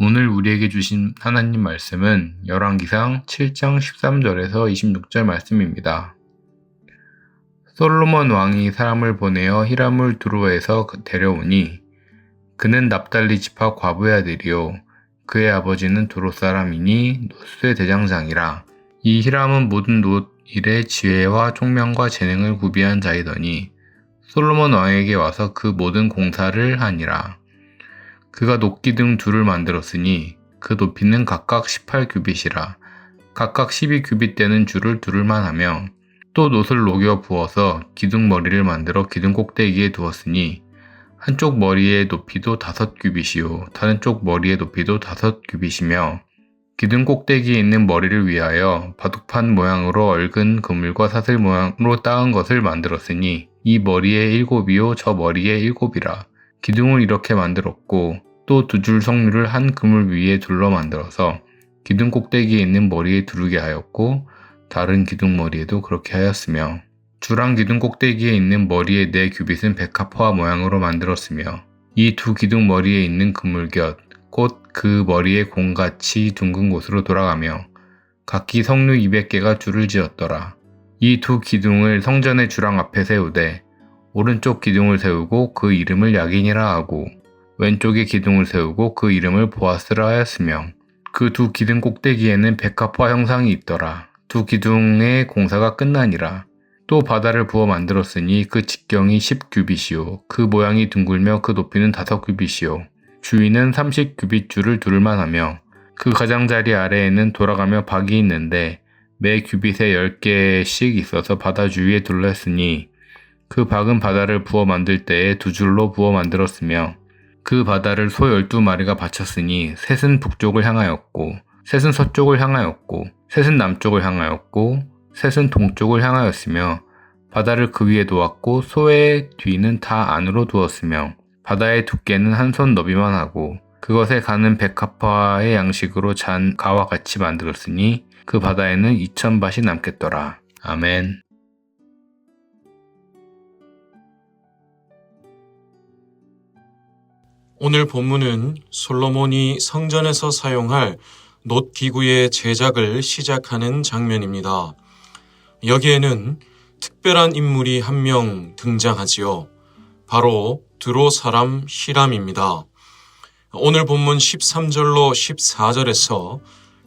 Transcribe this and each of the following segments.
오늘 우리에게 주신 하나님 말씀은 열왕기상 7장 13절에서 26절 말씀입니다. 솔로몬 왕이 사람을 보내어 히람을 두로에서 데려오니 그는 납달리 지파 과부의 아들이요 그의 아버지는 두로 사람이니 놋의 대장장이라. 이 히람은 모든 놋 일의 지혜와 총명과 재능을 구비한 자이더니 솔로몬 왕에게 와서 그 모든 공사를 하니라. 그가 놋기둥 둘을 만들었으니 그 높이는 각각 18규빗이라. 각각 12규빗 되는 줄을 두를만 하며 또 놋을 녹여 부어서 기둥 머리를 만들어 기둥 꼭대기에 두었으니 한쪽 머리의 높이도 5규빗이요 다른 쪽 머리의 높이도 5규빗이며 기둥 꼭대기에 있는 머리를 위하여 바둑판 모양으로 얽은 그물과 사슬 모양으로 따은 것을 만들었으니 이 머리에 7이요 저 머리에 7이라. 기둥을 이렇게 만들었고 또 2줄 석류를 한 그물 위에 둘러 만들어서 기둥 꼭대기에 있는 머리에 두르게 하였고 다른 기둥 머리에도 그렇게 하였으며 주랑 기둥 꼭대기에 있는 머리의 4규빗은 백합화 모양으로 만들었으며 이 2 기둥 머리에 있는 그물곁 곧 그 머리의 공같이 둥근 곳으로 돌아가며 각기 석류 200개가 줄을 지었더라. 이 2 기둥을 성전의 주랑 앞에 세우되 오른쪽 기둥을 세우고 그 이름을 야긴이라 하고 왼쪽에 기둥을 세우고 그 이름을 보아스라 하였으며 그 2 기둥 꼭대기에는 백합화 형상이 있더라. 2 기둥의 공사가 끝나니라. 또 바다를 부어 만들었으니 그 직경이 10규빗이요 그 모양이 둥글며 그 높이는 5규빗이요 주위는 30규빗 줄을 두를만 하며 그 가장자리 아래에는 돌아가며 박이 있는데 매 규빗에 10개씩 있어서 바다 주위에 둘렀으니 그 박은 바다를 부어 만들 때에 2줄로 부어 만들었으며 그 바다를 소 12마리가 바쳤으니 셋은 북쪽을 향하였고 셋은 서쪽을 향하였고 셋은 남쪽을 향하였고 셋은 동쪽을 향하였으며 바다를 그 위에 두었고 소의 뒤는 다 안으로 두었으며 바다의 두께는 한 손 너비만 하고 그것에 가는 백합화의 양식으로 잔 가와 같이 만들었으니 그 바다에는 2000밭이 남겠더라. 아멘. 오늘 본문은 솔로몬이 성전에서 사용할 놋 기구의 제작을 시작하는 장면입니다. 여기에는 특별한 인물이 한 명 등장하지요. 바로 두로 사람 히람입니다. 오늘 본문 13절로 14절에서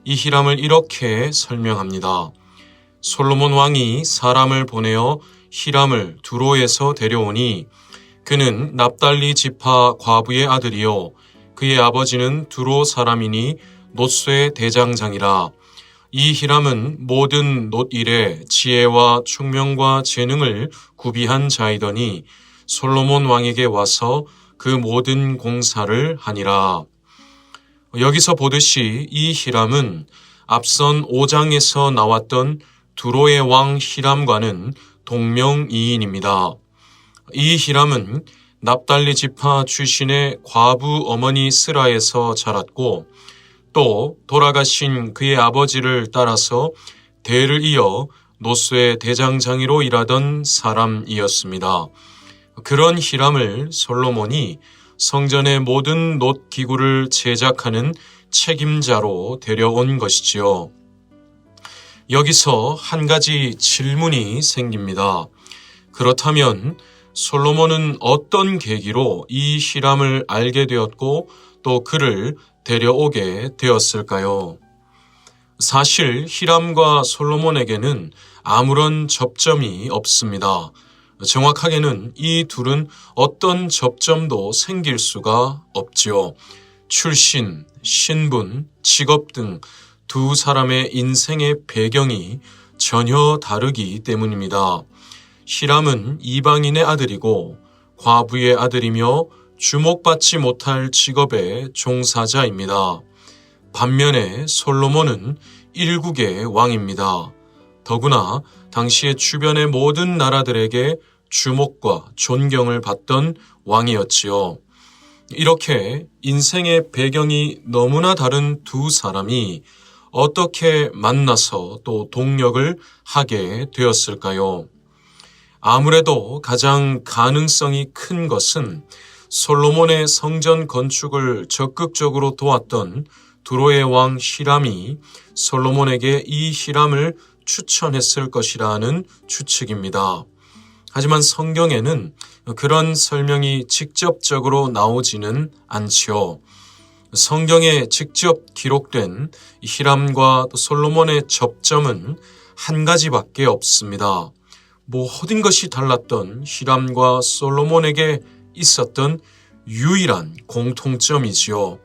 이 히람을 이렇게 설명합니다. 솔로몬 왕이 사람을 보내어 히람을 두로에서 데려오니 그는 납달리 지파 과부의 아들이요 그의 아버지는 두로 사람이니 놋의 대장장이라. 이 히람은 모든 놋 일에 지혜와 총명과 재능을 구비한 자이더니 솔로몬 왕에게 와서 그 모든 공사를 하니라. 여기서 보듯이 이 히람은 앞선 5장에서 나왔던 두로의 왕 히람과는 동명이인입니다. 이 히람은 납달리 지파 출신의 과부 어머니 스라에서 자랐고 또 돌아가신 그의 아버지를 따라서 대를 이어 놋의 대장장이로 일하던 사람이었습니다. 그런 히람을 솔로몬이 성전의 모든 놋 기구를 제작하는 책임자로 데려온 것이지요. 여기서 한 가지 질문이 생깁니다. 그렇다면 솔로몬은 어떤 계기로 이 히람을 알게 되었고 또 그를 데려오게 되었을까요? 사실 히람과 솔로몬에게는 아무런 접점이 없습니다. 정확하게는 이 둘은 어떤 접점도 생길 수가 없지요. 출신, 신분, 직업 등 두 사람의 인생의 배경이 전혀 다르기 때문입니다. 히람은 이방인의 아들이고 과부의 아들이며 주목받지 못할 직업의 종사자입니다. 반면에 솔로몬은 일국의 왕입니다. 더구나 당시의 주변의 모든 나라들에게 주목과 존경을 받던 왕이었지요. 이렇게 인생의 배경이 너무나 다른 두 사람이 어떻게 만나서 또 동력을 하게 되었을까요? 아무래도 가장 가능성이 큰 것은 솔로몬의 성전 건축을 적극적으로 도왔던 두로의 왕 히람이 솔로몬에게 이 히람을 추천했을 것이라는 추측입니다. 하지만 성경에는 그런 설명이 직접적으로 나오지는 않지요. 성경에 직접 기록된 히람과 솔로몬의 접점은 한 가지밖에 없습니다. 모든 것이 달랐던 히람과 솔로몬에게 있었던 유일한 공통점이지요.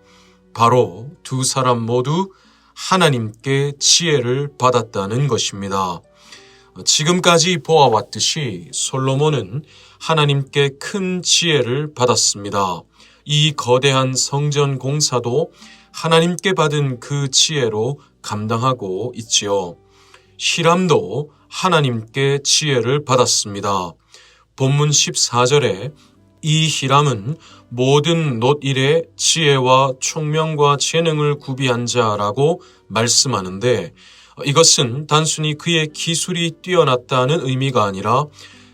바로 두 사람 모두 하나님께 지혜를 받았다는 것입니다. 지금까지 보아왔듯이 솔로몬은 하나님께 큰 지혜를 받았습니다. 이 거대한 성전 공사도 하나님께 받은 그 지혜로 감당하고 있지요. 히람도 하나님께 지혜를 받았습니다. 본문 14절에 이 히람은 모든 놋일에 지혜와 총명과 재능을 구비한 자라고 말씀하는데, 이것은 단순히 그의 기술이 뛰어났다는 의미가 아니라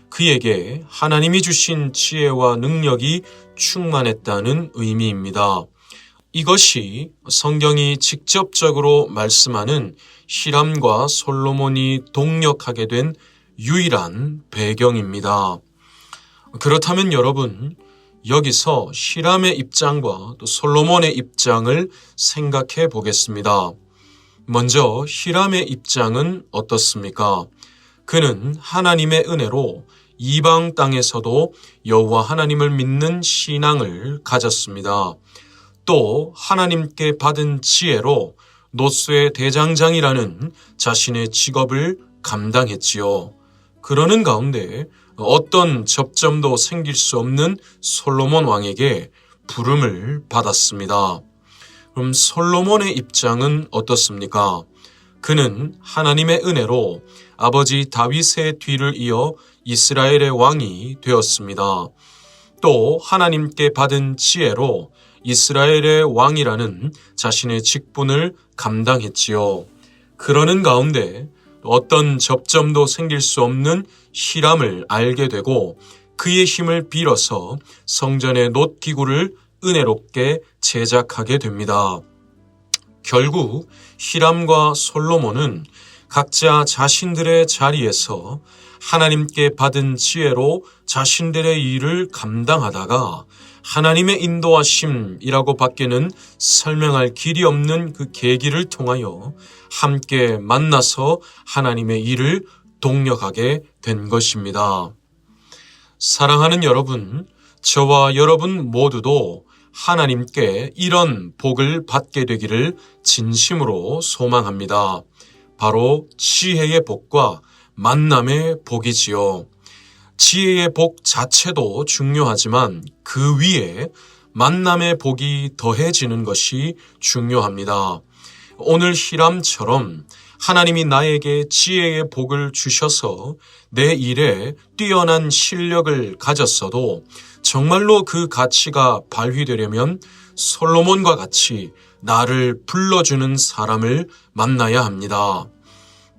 그에게 하나님이 주신 지혜와 능력이 충만했다는 의미입니다. 이것이 성경이 직접적으로 말씀하는 히람과 솔로몬이 동력하게 된 유일한 배경입니다. 그렇다면 여러분, 여기서 히람의 입장과 또 솔로몬의 입장을 생각해 보겠습니다. 먼저 히람의 입장은 어떻습니까? 그는 하나님의 은혜로 이방 땅에서도 여호와 하나님을 믿는 신앙을 가졌습니다. 또 하나님께 받은 지혜로 노스의 대장장이라는 자신의 직업을 감당했지요. 그러는 가운데 어떤 접점도 생길 수 없는 솔로몬 왕에게 부름을 받았습니다. 그럼 솔로몬의 입장은 어떻습니까? 그는 하나님의 은혜로 아버지 다윗의 뒤를 이어 이스라엘의 왕이 되었습니다. 또 하나님께 받은 지혜로 이스라엘의 왕이라는 자신의 직분을 감당했지요. 그러는 가운데 어떤 접점도 생길 수 없는 히람을 알게 되고 그의 힘을 빌어서 성전의 놋기구를 은혜롭게 제작하게 됩니다. 결국 히람과 솔로몬은 각자 자신들의 자리에서 하나님께 받은 지혜로 자신들의 일을 감당하다가 하나님의 인도하심이라고 밖에는 설명할 길이 없는 그 계기를 통하여 함께 만나서 하나님의 일을 동력하게 된 것입니다. 사랑하는 여러분, 저와 여러분 모두도 하나님께 이런 복을 받게 되기를 진심으로 소망합니다. 바로 지혜의 복과 만남의 복이지요. 지혜의 복 자체도 중요하지만 그 위에 만남의 복이 더해지는 것이 중요합니다. 오늘 히람처럼 하나님이 나에게 지혜의 복을 주셔서 내 일에 뛰어난 실력을 가졌어도 정말로 그 가치가 발휘되려면 솔로몬과 같이 나를 불러주는 사람을 만나야 합니다.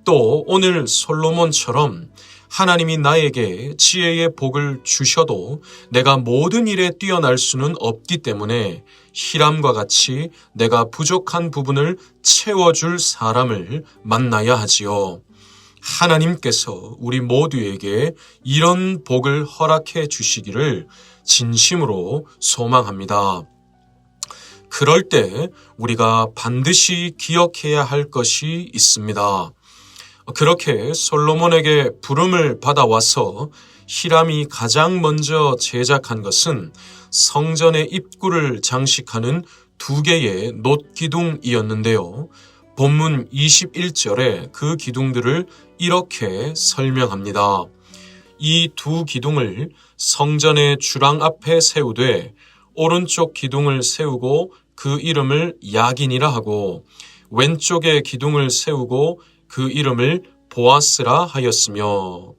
또 오늘 솔로몬처럼 하나님이 나에게 지혜의 복을 주셔도 내가 모든 일에 뛰어날 수는 없기 때문에 히람과 같이 내가 부족한 부분을 채워줄 사람을 만나야 하지요. 하나님께서 우리 모두에게 이런 복을 허락해 주시기를 진심으로 소망합니다. 그럴 때 우리가 반드시 기억해야 할 것이 있습니다. 그렇게 솔로몬에게 부름을 받아와서 히람이 가장 먼저 제작한 것은 성전의 입구를 장식하는 2개의 놋기둥이었는데요. 본문 21절에 그 기둥들을 이렇게 설명합니다. 이 2 기둥을 성전의 주랑 앞에 세우되 오른쪽 기둥을 세우고 그 이름을 야긴이라 하고 왼쪽에 기둥을 세우고 그 이름을 보아스라 하였으며,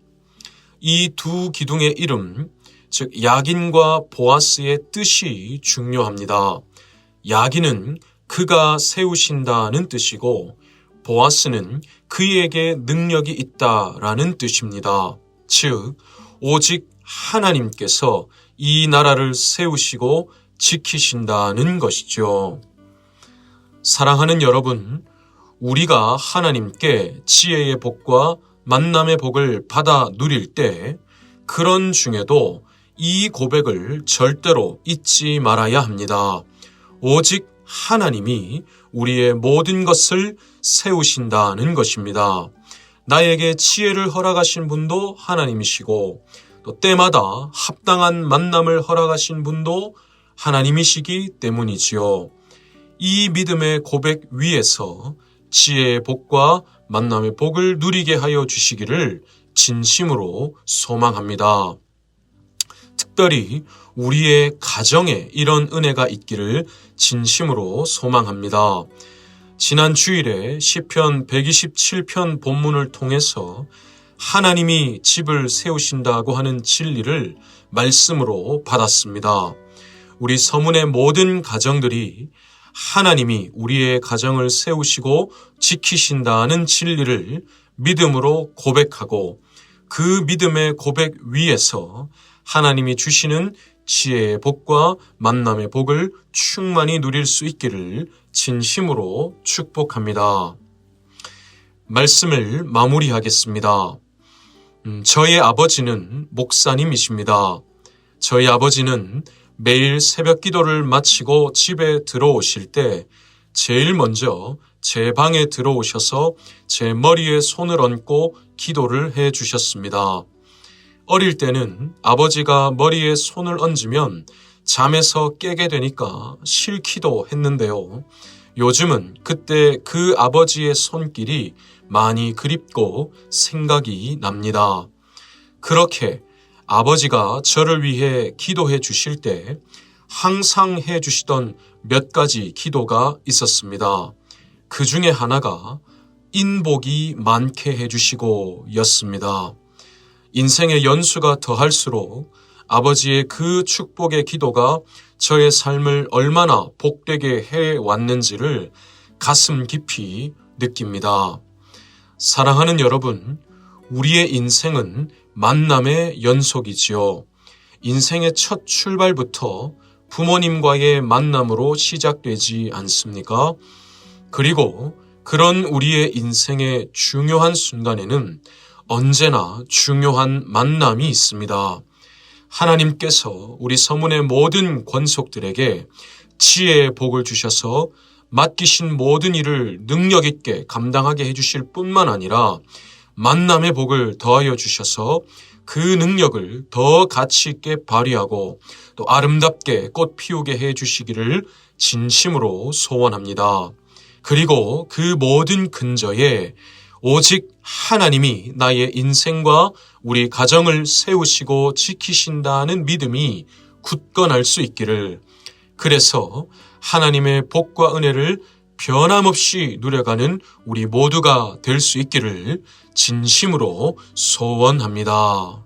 이 2 기둥의 이름, 즉 야긴과 보아스의 뜻이 중요합니다. 야긴은 그가 세우신다는 뜻이고 보아스는 그에게 능력이 있다라는 뜻입니다. 즉 오직 하나님께서 이 나라를 세우시고 지키신다는 것이죠. 사랑하는 여러분, 우리가 하나님께 지혜의 복과 만남의 복을 받아 누릴 때 그런 중에도 이 고백을 절대로 잊지 말아야 합니다. 오직 하나님이 우리의 모든 것을 세우신다는 것입니다. 나에게 지혜를 허락하신 분도 하나님이시고 또 때마다 합당한 만남을 허락하신 분도 하나님이시기 때문이지요. 이 믿음의 고백 위에서 지혜의 복과 만남의 복을 누리게 하여 주시기를 진심으로 소망합니다. 특별히 우리의 가정에 이런 은혜가 있기를 진심으로 소망합니다. 지난 주일에 시편 127편 본문을 통해서 하나님이 집을 세우신다고 하는 진리를 말씀으로 받았습니다. 우리 서문의 모든 가정들이 하나님이 우리의 가정을 세우시고 지키신다는 진리를 믿음으로 고백하고 그 믿음의 고백 위에서 하나님이 주시는 지혜의 복과 만남의 복을 충만히 누릴 수 있기를 진심으로 축복합니다. 말씀을 마무리하겠습니다. 저의 아버지는 목사님이십니다. 저희 아버지는 매일 새벽 기도를 마치고 집에 들어오실 때 제일 먼저 제 방에 들어오셔서 제 머리에 손을 얹고 기도를 해 주셨습니다. 어릴 때는 아버지가 머리에 손을 얹으면 잠에서 깨게 되니까 싫기도 했는데요. 요즘은 그때 그 아버지의 손길이 많이 그립고 생각이 납니다. 그렇게 아버지가 저를 위해 기도해 주실 때 항상 해 주시던 몇 가지 기도가 있었습니다. 그 중에 하나가 인복이 많게 해 주시고 였습니다. 인생의 연수가 더할수록 아버지의 그 축복의 기도가 저의 삶을 얼마나 복되게 해왔는지를 가슴 깊이 느낍니다. 사랑하는 여러분, 우리의 인생은 만남의 연속이지요. 인생의 첫 출발부터 부모님과의 만남으로 시작되지 않습니까? 그리고 그런 우리의 인생의 중요한 순간에는 언제나 중요한 만남이 있습니다. 하나님께서 우리 서문의 모든 권속들에게 지혜의 복을 주셔서 맡기신 모든 일을 능력 있게 감당하게 해주실 뿐만 아니라 만남의 복을 더하여 주셔서 그 능력을 더 가치 있게 발휘하고 또 아름답게 꽃 피우게 해주시기를 진심으로 소원합니다. 그리고 그 모든 근저에 오직 하나님이 나의 인생과 우리 가정을 세우시고 지키신다는 믿음이 굳건할 수 있기를, 그래서 하나님의 복과 은혜를 변함없이 누려가는 우리 모두가 될 수 있기를 진심으로 소원합니다.